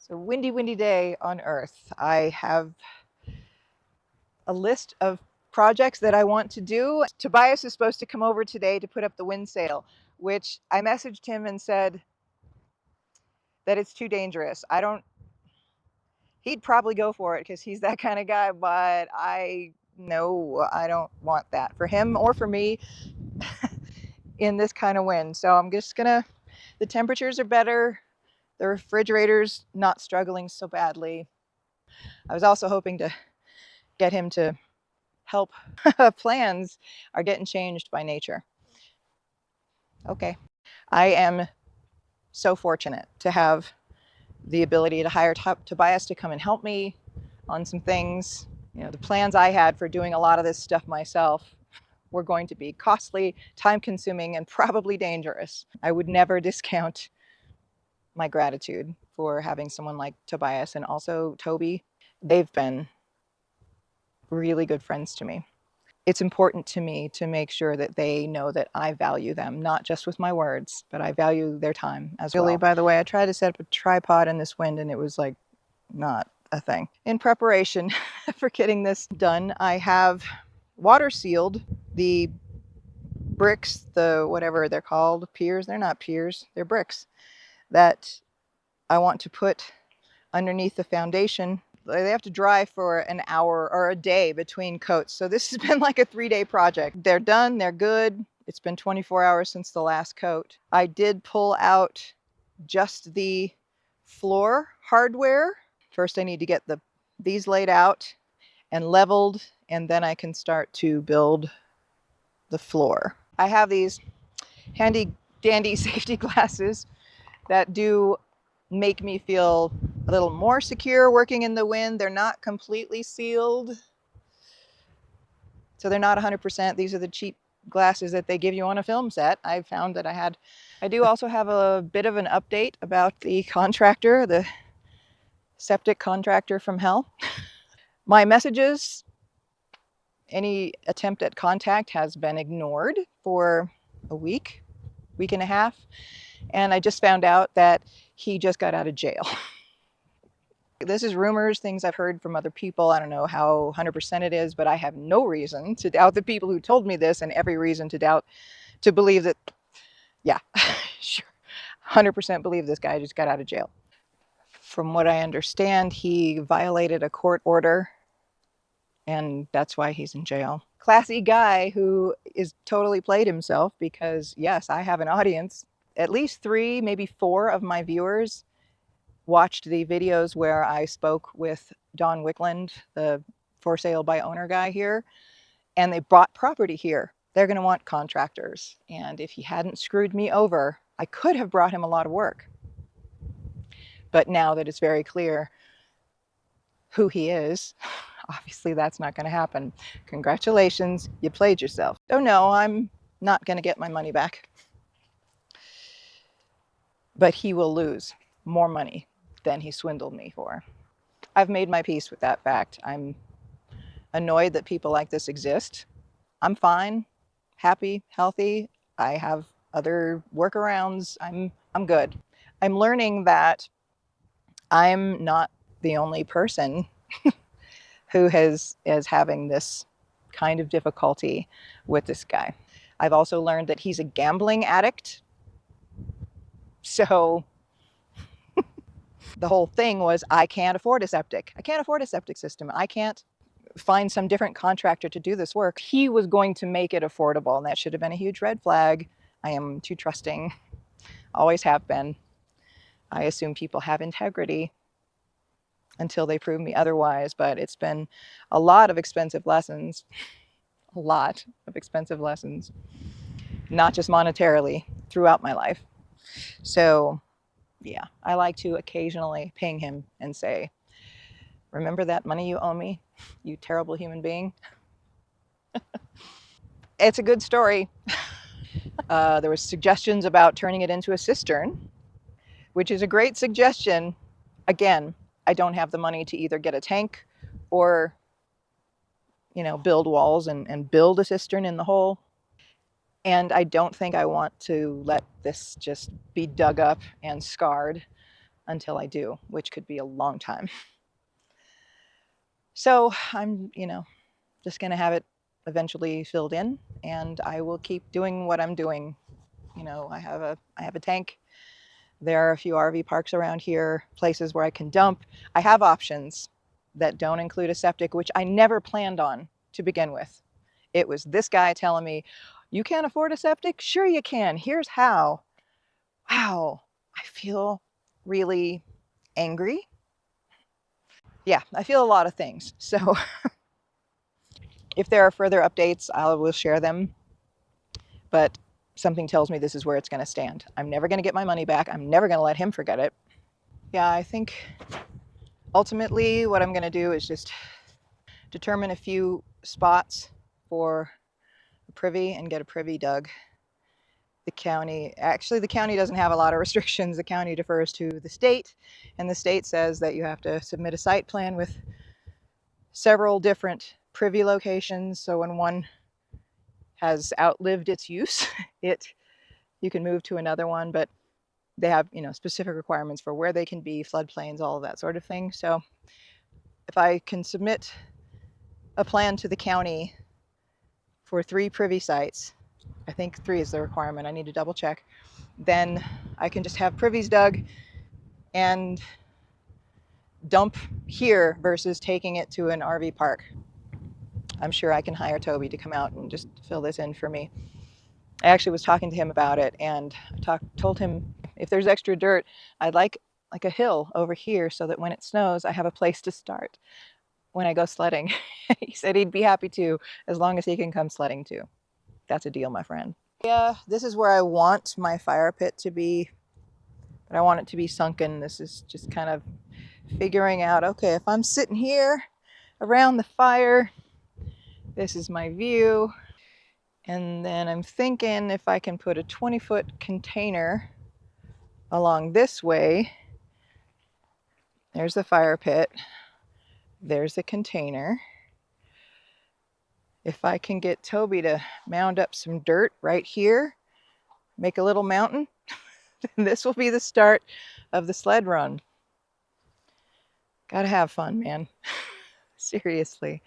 It's a windy, windy day on Earth. I have a list of projects that I want to do. Tobias is supposed to come over today to put up the wind sail, which I messaged him and said that it's too dangerous. He'd probably go for it because he's that kind of guy, but no, I don't want that for him or for me in this kind of wind. So I'm just gonna, the temperatures are better. The refrigerator's not struggling so badly. I was also hoping to get him to help. Plans are getting changed by nature. Okay. I am so fortunate to have the ability to hire Tobias to come and help me on some things. You know, the plans I had for doing a lot of this stuff myself were going to be costly, time-consuming, and probably dangerous. I would never discount my gratitude for having someone like Tobias and also Toby. They've been really good friends to me. It's important to me to make sure that they know that I value them, not just with my words, but I value their time as well. Really, by the way, I tried to set up a tripod in this wind and it was like not a thing. In preparation for getting this done, I have water sealed the bricks, the whatever they're called, piers. They're not piers, they're bricks that I want to put underneath the foundation. They have to dry for an hour or a day between coats. So this has been like a 3-day project. They're done, they're good. It's been 24 hours since the last coat. I did pull out just the floor hardware. First I need to get these laid out and leveled, and then I can start to build the floor. I have these handy dandy safety glasses that do make me feel a little more secure working in the wind. They're not completely sealed, so they're not 100%. These are the cheap glasses that they give you on a film set. I found that I do also have a bit of an update about the CONtractor, the septic contractor from hell. My messages, any attempt at contact has been ignored for a week and a half, and I just found out that he just got out of jail. This is rumors, things I've heard from other people. I don't know how 100% it is, but I have no reason to doubt the people who told me this and every reason to believe that, yeah, sure, 100% believe this guy just got out of jail. From what I understand, he violated a court order and that's why he's in jail. Classy guy who is totally played himself because, yes, I have an audience. At least 3, maybe 4 of my viewers watched the videos where I spoke with Don Wickland, the for sale by owner guy here, and they bought property here. They're going to want contractors. And if he hadn't screwed me over, I could have brought him a lot of work. But now that it's very clear who he is, obviously that's not going to happen. Congratulations, you played yourself. Oh no, I'm not going to get my money back. But he will lose more money than he swindled me for. I've made my peace with that fact. I'm annoyed that people like this exist. I'm fine, happy, healthy. I have other workarounds. I'm good. I'm learning that I'm not the only person who is having this kind of difficulty with this guy. I've also learned that he's a gambling addict. So the whole thing was, I can't afford a septic. I can't afford a septic system. I can't find some different contractor to do this work. He was going to make it affordable, and that should have been a huge red flag. I am too trusting, always have been. I assume people have integrity until they prove me otherwise, but it's been a lot of expensive lessons, not just monetarily, throughout my life. So yeah, I like to occasionally ping him and say, remember that money you owe me, you terrible human being? It's a good story. There were suggestions about turning it into a cistern, which is a great suggestion. Again, I don't have the money to either get a tank or, build walls and build a cistern in the hole. And I don't think I want to let this just be dug up and scarred until I do, which could be a long time. So I'm, just going to have it eventually filled in, and I will keep doing what I'm doing. I have a tank. There are a few RV parks around here, places where I can dump. I have options that don't include a septic, which I never planned on to begin with. It was this guy telling me, you can't afford a septic? Sure you can. Here's how. Wow, I feel really angry. Yeah, I feel a lot of things. So if there are further updates, I will share them. But something tells me this is where it's going to stand. I'm never going to get my money back. I'm never going to let him forget it. Yeah, I think ultimately what I'm going to do is just determine a few spots for a privy and get a privy dug. The county doesn't have a lot of restrictions. The county defers to the state, and the state says that you have to submit a site plan with several different privy locations. So when one has outlived its use, you can move to another one, but they have, specific requirements for where they can be, floodplains, all of that sort of thing. So if I can submit a plan to the county for 3 privy sites, I think 3 is the requirement, I need to double check, then I can just have privies dug and dump here versus taking it to an RV park. I'm sure I can hire Toby to come out and just fill this in for me. I actually was talking to him about it, and I told him if there's extra dirt, I'd like a hill over here so that when it snows, I have a place to start when I go sledding. He said he'd be happy to, as long as he can come sledding too. That's a deal, my friend. Yeah, this is where I want my fire pit to be, but I want it to be sunken. This is just kind of figuring out, okay, if I'm sitting here around the fire, this is my view. And then I'm thinking if I can put a 20-foot container along this way. There's the fire pit. There's the container. If I can get Toby to mound up some dirt right here, make a little mountain, then this will be the start of the sled run. Gotta have fun, man. Seriously.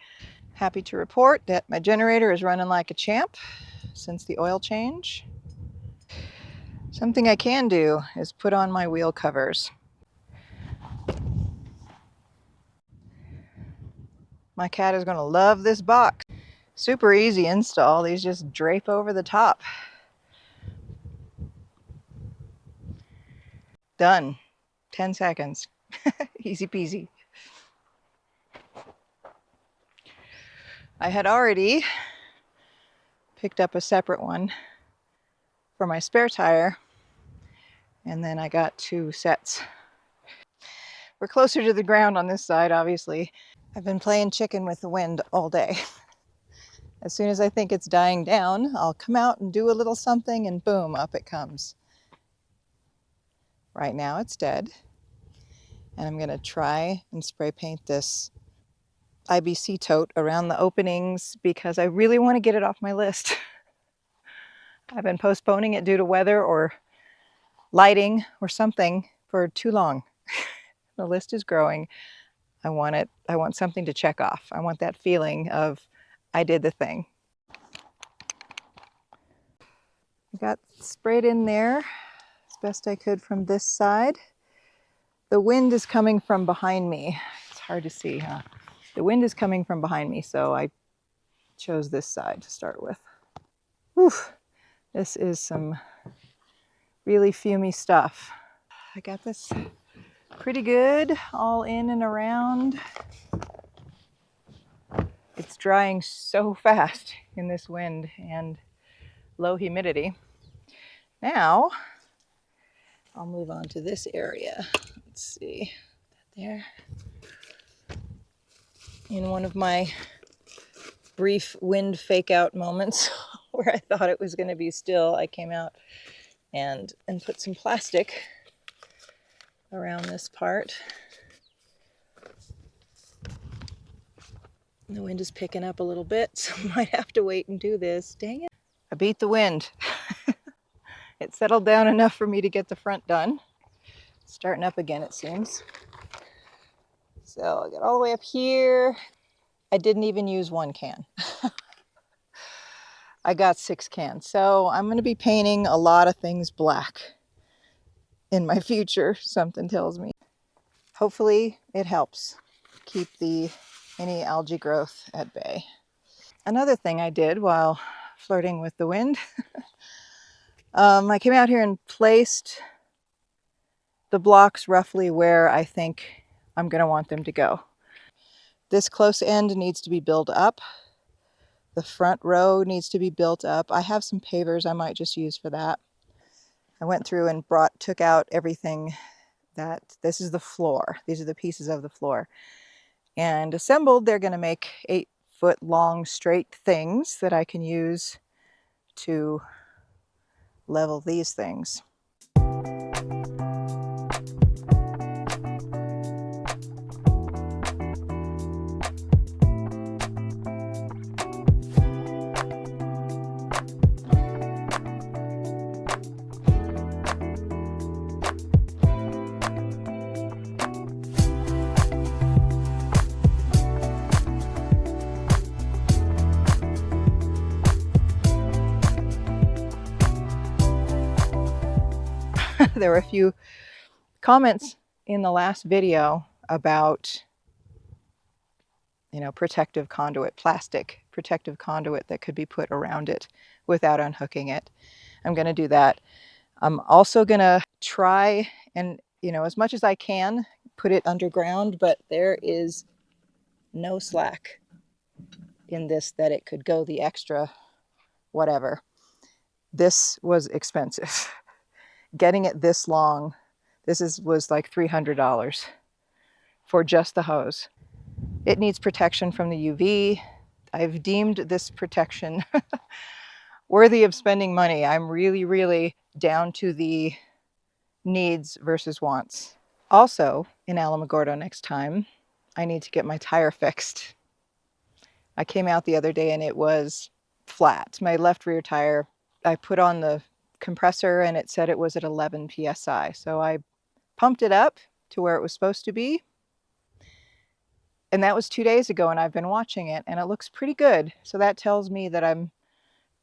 Happy to report that my generator is running like a champ since the oil change. Something I can do is put on my wheel covers. My cat is going to love this box. Super easy install. These just drape over the top. Done. 10 seconds. Easy peasy. I had already picked up a separate one for my spare tire, and then I got 2 sets. We're closer to the ground on this side, obviously. I've been playing chicken with the wind all day. As soon as I think it's dying down, I'll come out and do a little something, and boom, up it comes. Right now it's dead, and I'm gonna try and spray paint this IBC tote around the openings because I really want to get it off my list. I've been postponing it due to weather or lighting or something for too long. The list is growing. I want something to check off. I want that feeling of I did the thing. I got sprayed in there as best I could from this side. The wind is coming from behind me. It's hard to see, huh? The wind is coming from behind me, so I chose this side to start with. Whew, this is some really fumey stuff. I got this pretty good, all in and around. It's drying so fast in this wind and low humidity. Now, I'll move on to this area. Let's see, there. In one of my brief wind fake out moments where I thought it was going to be still, I came out and put some plastic around this part. The wind is picking up a little bit, so I might have to wait and do this. Dang it. I beat the wind. It settled down enough for me to get the front done. Starting up again, it seems. So I got all the way up here. I didn't even use 1 can. I got 6 cans. So I'm going to be painting a lot of things black in my future, something tells me. Hopefully it helps keep any algae growth at bay. Another thing I did while flirting with the wind, I came out here and placed the blocks roughly where I think I'm going to want them to go. This close end needs to be built up. The front row needs to be built up. I have some pavers I might just use for that. I went through and took out everything this is the floor. These are the pieces of the floor. And assembled, they're going to make 8-foot long straight things that I can use to level these things. There were a few comments in the last video about, protective conduit, plastic protective conduit that could be put around it without unhooking it. I'm going to do that. I'm also going to try and, as much as I can, put it underground, but there is no slack in this that it could go the extra whatever. This was expensive. Getting it this long, was like $300 for just the hose. It needs protection from the UV. I've deemed this protection worthy of spending money. I'm really, really down to the needs versus wants. Also, in Alamogordo next time, I need to get my tire fixed. I came out the other day and it was flat. My left rear tire, I put on the compressor and it said it was at 11 psi. So I pumped it up to where it was supposed to be. And that was 2 days ago, and I've been watching it and it looks pretty good. So that tells me that I'm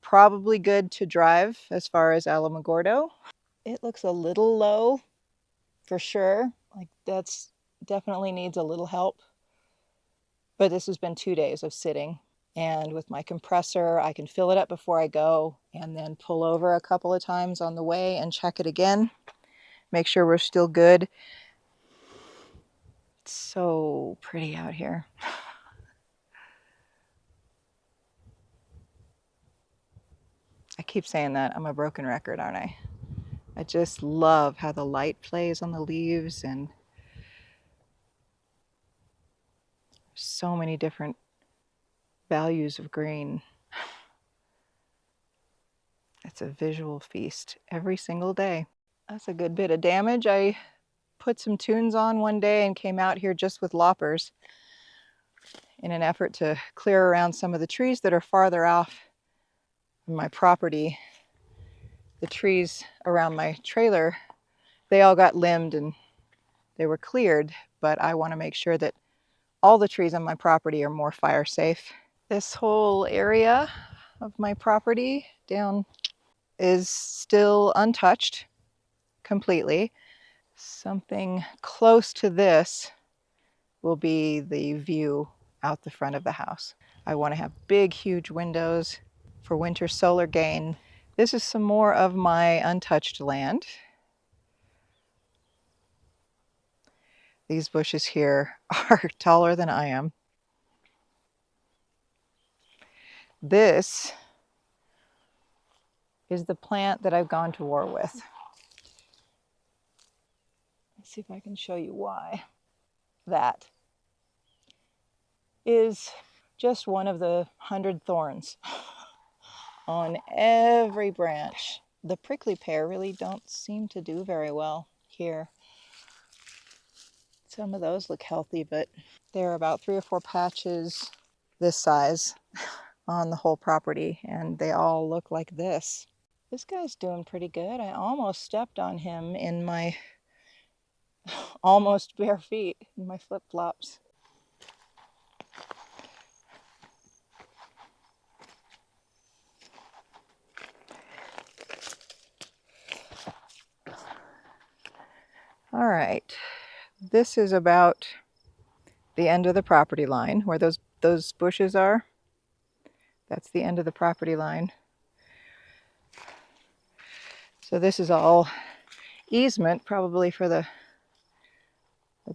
probably good to drive as far as Alamogordo. It looks a little low for sure. Like that's definitely needs a little help. But this has been 2 days of sitting. And with my compressor, I can fill it up before I go and then pull over a couple of times on the way and check it again. Make sure we're still good. It's so pretty out here. I keep saying that. I'm a broken record, aren't I? I just love how the light plays on the leaves and so many different values of green. It's a visual feast every single day. That's a good bit of damage. I put some tunes on one day and came out here just with loppers in an effort to clear around some of the trees that are farther off my property. The trees around my trailer, they all got limbed and they were cleared, but I want to make sure that all the trees on my property are more fire safe. This whole area of my property down is still untouched completely. Something close to this will be the view out the front of the house. I want to have big, huge windows for winter solar gain. This is some more of my untouched land. These bushes here are taller than I am. This is the plant that I've gone to war with. Let's see if I can show you why. That is just one of the 100 thorns on every branch. The prickly pear really don't seem to do very well here. Some of those look healthy, but there are about 3 or 4 patches this size on the whole property, and they all look like this. This guy's doing pretty good. I almost stepped on him in my almost bare feet in my flip-flops. All right, this is about the end of the property line where those bushes are. That's the end of the property line. So this is all easement, probably for the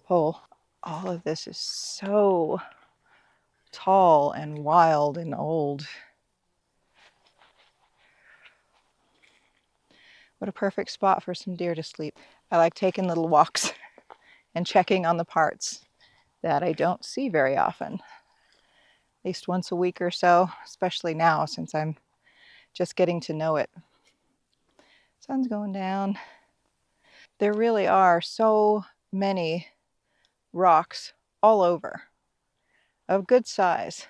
pole. All of this is so tall and wild and old. What a perfect spot for some deer to sleep. I like taking little walks and checking on the parts that I don't see very often. At least once a week or so, especially now since I'm just getting to know it. Sun's going down. There really are so many rocks all over of good size.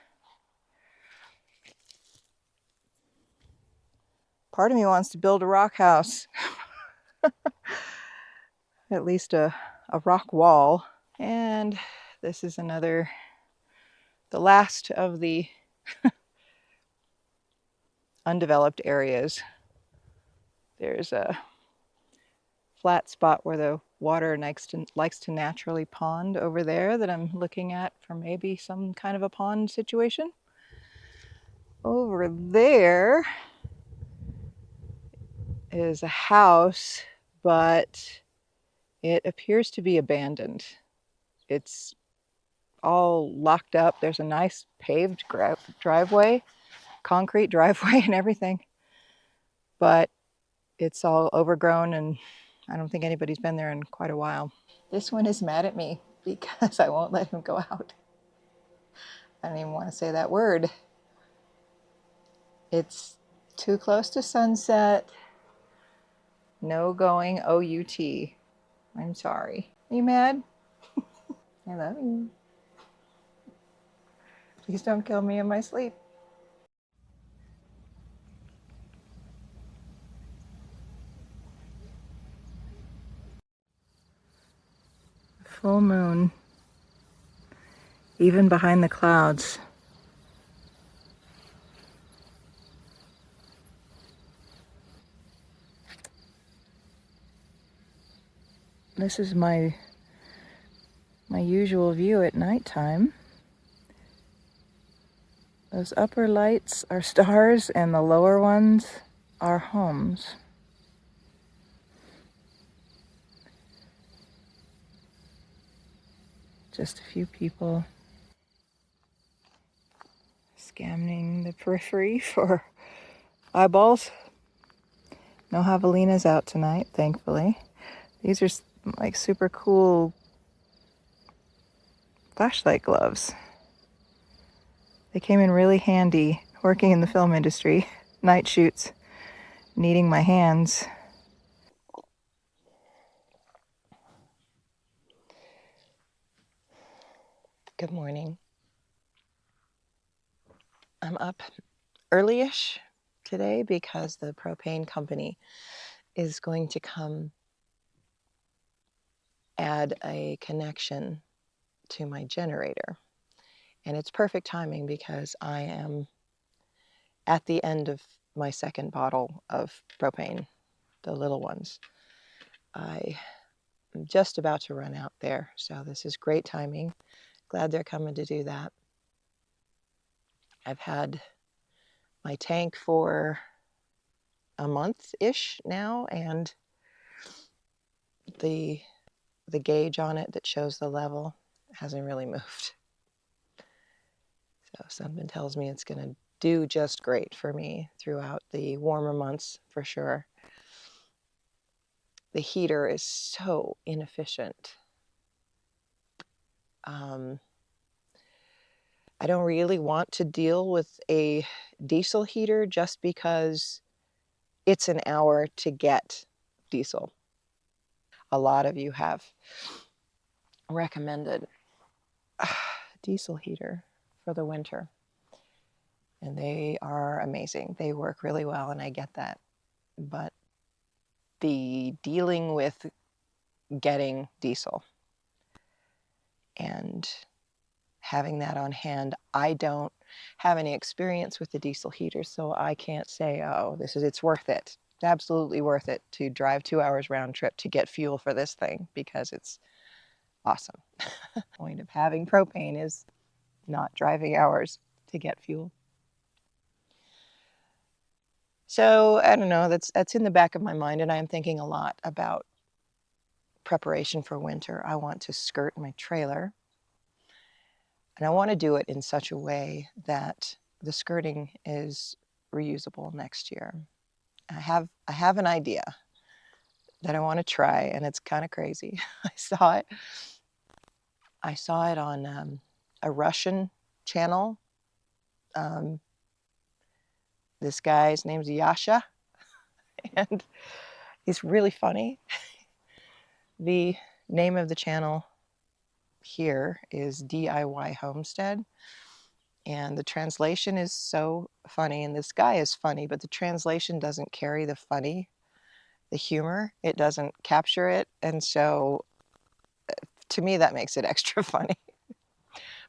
Part of me wants to build a rock house. At least a rock wall. And this is the last of the undeveloped areas. There's a flat spot where the water likes to naturally pond over there that I'm looking at for maybe some kind of a pond situation. Over there is a house, but it appears to be abandoned. It's all locked up. There's a nice paved driveway, concrete driveway and everything, but it's all overgrown and I don't think anybody's been there in quite a while. This one is mad at me because I won't let him go out. I don't even want to say that word. It's too close to sunset. No going OUT. I'm sorry. Are you mad? I love you. Please don't kill me in my sleep. Full moon. Even behind the clouds. This is my usual view at nighttime. Those upper lights are stars and the lower ones are homes. Just a few people scanning the periphery for eyeballs. No javelinas out tonight, thankfully. These are like super cool flashlight gloves. They came in really handy working in the film industry, night shoots, needing my hands. Good morning. I'm up early-ish today because the propane company is going to come add a connection to my generator. And it's perfect timing because I am at the end of my second bottle of propane, the little ones. I am just about to run out there, so this is great timing. Glad they're coming to do that. I've had my tank for a month-ish now, and the gauge on it that shows the level hasn't really moved. So something tells me it's going to do just great for me throughout the warmer months for sure. The heater is so inefficient. I don't really want to deal with a diesel heater just because it's an hour to get diesel. A lot of you have recommended a diesel heater for the winter. And they are amazing. They work really well, and I get that. But the dealing with getting diesel and having that on hand. I don't have any experience with the diesel heaters, so I can't say, oh, it's worth it. It's absolutely worth it to drive 2 hours round trip to get fuel for this thing, because it's awesome. The point of having propane is not driving hours to get fuel. So I don't know, that's in the back of my mind, and I'm thinking a lot about preparation for winter. I want to skirt my trailer, and I want to do it in such a way that the skirting is reusable next year. I have an idea that I want to try, and it's kind of crazy. I saw it on a Russian channel. This guy's name's Yasha, and he's really funny. The name of the channel here is DIY Homestead, and the translation is so funny, and this guy is funny, but the translation doesn't carry the funny, the humor. It doesn't capture it, and so to me that makes it extra funny.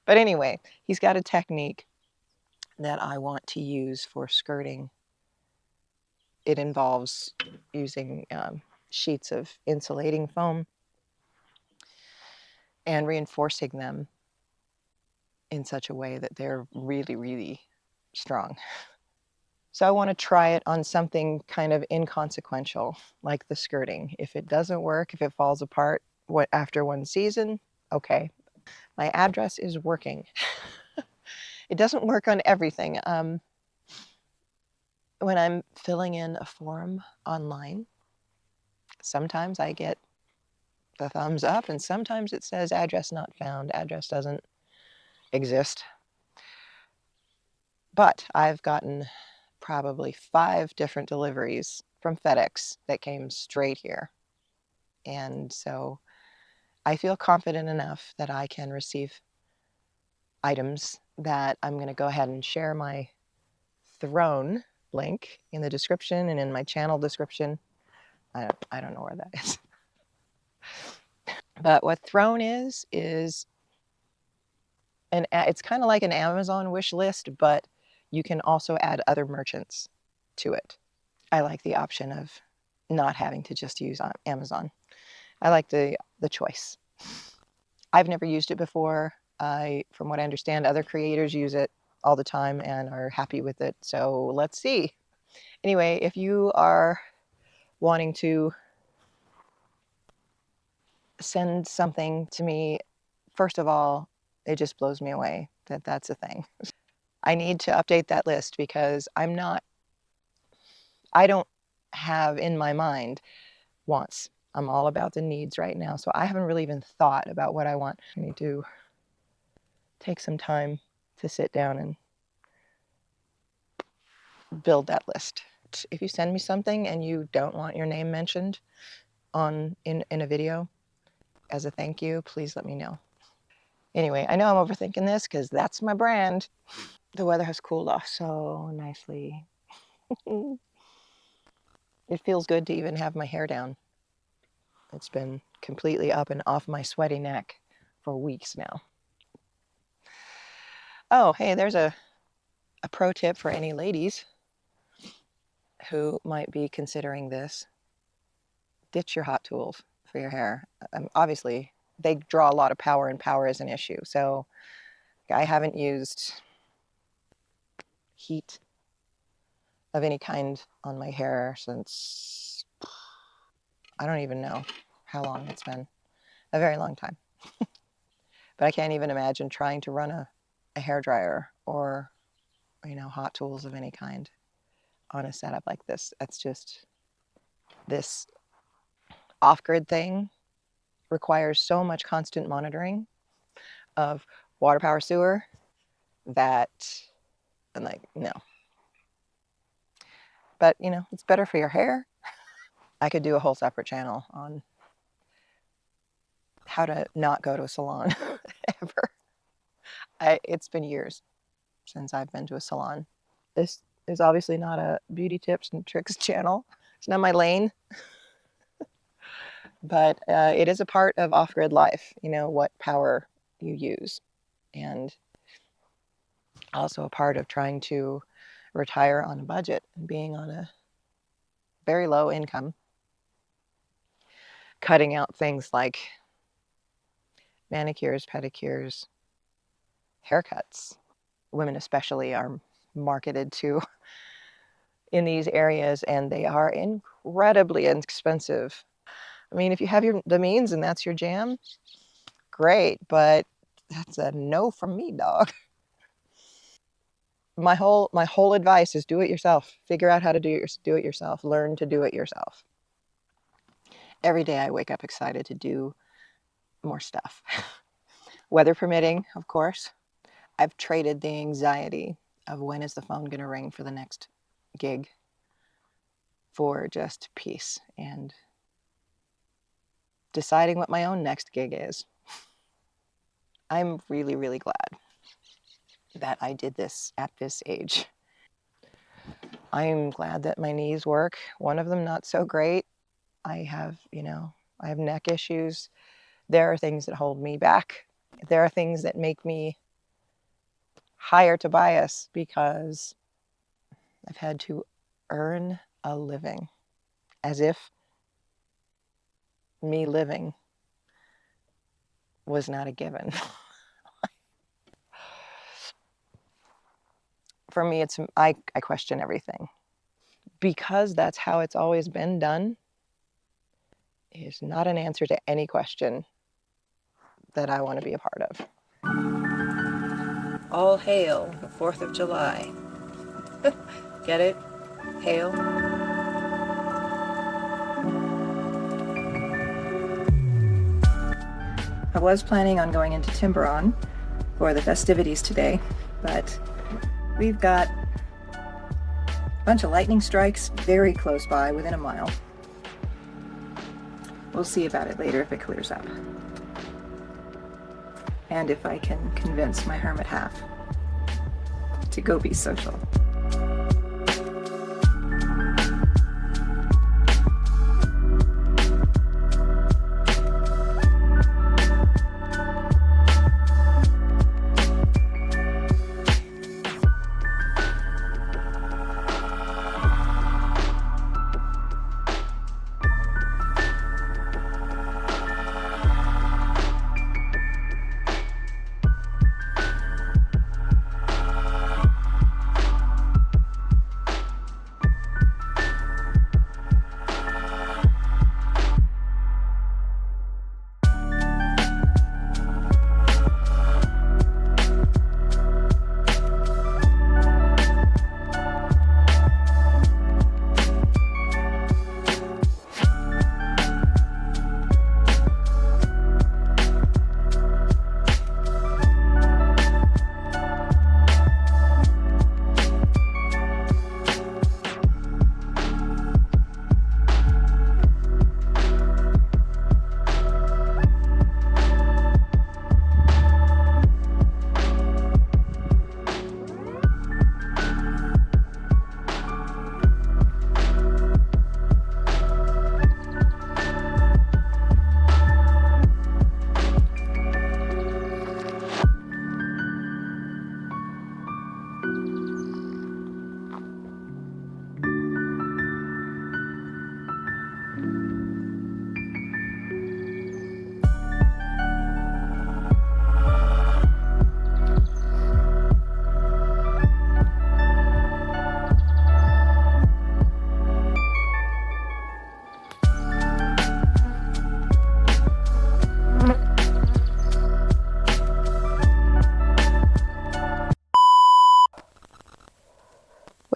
But anyway, he's got a technique that I want to use for skirting. It involves using sheets of insulating foam and reinforcing them in such a way that they're really, really strong. So I want to try it on something kind of inconsequential, like the skirting. If it doesn't work, if it falls apart after one season, okay. My address is working. It doesn't work on everything. When I'm filling in a form online, sometimes I get the thumbs up, and sometimes it says address not found, address doesn't exist. But I've gotten probably 5 different deliveries from FedEx that came straight here. And so I feel confident enough that I can receive items that I'm going to go ahead and share my Throne link in the description and in my channel description. I don't know where that is. But what Throne is it's kind of like an Amazon wish list, but you can also add other merchants to it. I like the option of not having to just use Amazon. I like the choice. I've never used it before. From what I understand, other creators use it all the time and are happy with it. So let's see. Anyway, if you are wanting to send something to me, first of all, it just blows me away that that's a thing. I need to update that list because I don't have in my mind wants. I'm all about the needs right now. So I haven't really even thought about what I want. I need to take some time to sit down and build that list. If you send me something and you don't want your name mentioned in a video as a thank you, please let me know. Anyway, I know I'm overthinking this because that's my brand. The weather has cooled off so nicely. It feels good to even have my hair down. It's been completely up and off my sweaty neck for weeks now. Oh, hey, there's a pro tip for any ladies who might be considering this. Ditch your hot tools for your hair. Obviously, they draw a lot of power, and power is an issue. So I haven't used heat of any kind on my hair since, I don't even know how long it's been. A very long time. But I can't even imagine trying to run a hairdryer or, hot tools of any kind on a setup like this. That's just, this off-grid thing requires so much constant monitoring of water, power, sewer that I'm like, no. But, it's better for your hair. I could do a whole separate channel on how to not go to a salon ever. It's been years since I've been to a salon. This is obviously not a beauty tips and tricks channel. It's not my lane. But it is a part of off-grid life, what power you use. And also a part of trying to retire on a budget and being on a very low income, cutting out things like manicures, pedicures, haircuts. Women especially are marketed to in these areas, and they are incredibly expensive. I mean, if you have the means and that's your jam, great, but that's a no from me, dog. My whole advice is do it yourself. Figure out how to do it yourself. Learn to do it yourself. Every day I wake up excited to do more stuff. Weather permitting, of course. I've traded the anxiety of when is the phone going to ring for the next gig for just peace and deciding what my own next gig is. I'm really, really glad that I did this at this age. I'm glad that my knees work. One of them not so great. I have neck issues. There are things that hold me back. There are things that make me hire Tobias because I've had to earn a living, as if me living was not a given. For me, I question everything. Because that's how it's always been done is not an answer to any question that I want to be a part of. All hail the 4th of July. Get it? Hail. I was planning on going into Tiburon for the festivities today, but we've got a bunch of lightning strikes very close by, within a mile. We'll see about it later if it clears up. And if I can convince my hermit half to go be social.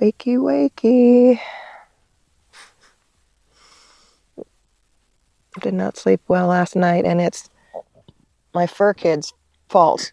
Wakey, wakey. Did not sleep well last night, and it's my fur kid's fault